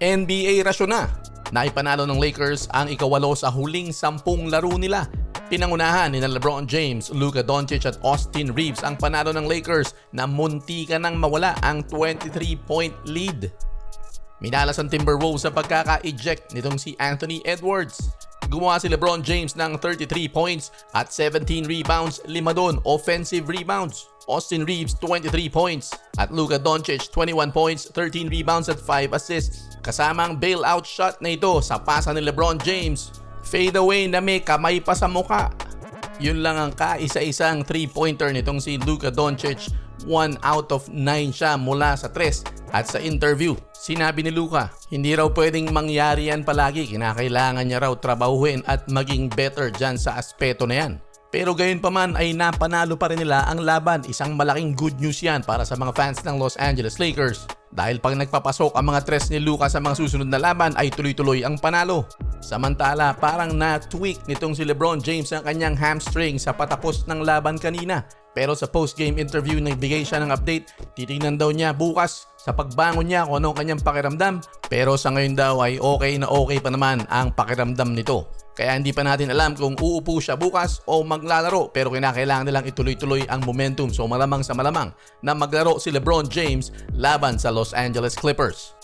NBA rasyon na. Naipanalo ng Lakers ang ikawalo sa huling 10 laro nila. Pinangunahan ni LeBron James, Luka Doncic at Austin Reeves ang panalo ng Lakers na muntika nang mawala ang 23-point lead. Minalas ang Timberwolves sa pagkaka-eject nitong si Anthony Edwards. Gumawa si LeBron James ng 33 points at 17 rebounds, 5 doon offensive rebounds. Austin Reeves 23 points at Luka Doncic 21 points, 13 rebounds at 5 assists. Kasama ang bailout shot na ito sa pasa ni LeBron James. Fade away na may kamay pa sa muka. Yun lang ang kaisa-isang 3-pointer nitong si Luka Doncic. 1 out of 9 siya mula sa 3. At sa interview, sinabi ni Luka, hindi raw pwedeng mangyari yan palagi. Kinakailangan niya raw trabahuin at maging better dyan sa aspeto na yan. Pero gayon pa man ay napanalo pa rin nila ang laban. Isang malaking good news yan para sa mga fans ng Los Angeles Lakers. Dahil pag nagpapasok ang mga tres ni Luka sa mga susunod na laban ay tuloy-tuloy ang panalo. Samantala parang na-tweak nitong si LeBron James ang kanyang hamstring sa patapos ng laban kanina. Pero sa post-game interview nagbigay siya ng update, titingnan daw niya bukas sa pagbangon niya kung anong kanyang pakiramdam. Pero sa ngayon daw ay okay na okay pa naman ang pakiramdam nito. Kaya hindi pa natin alam kung uupo siya bukas o maglalaro, pero kinakailangan nilang ituloy-tuloy ang momentum. So malamang sa malamang na maglaro si LeBron James laban sa Los Angeles Clippers.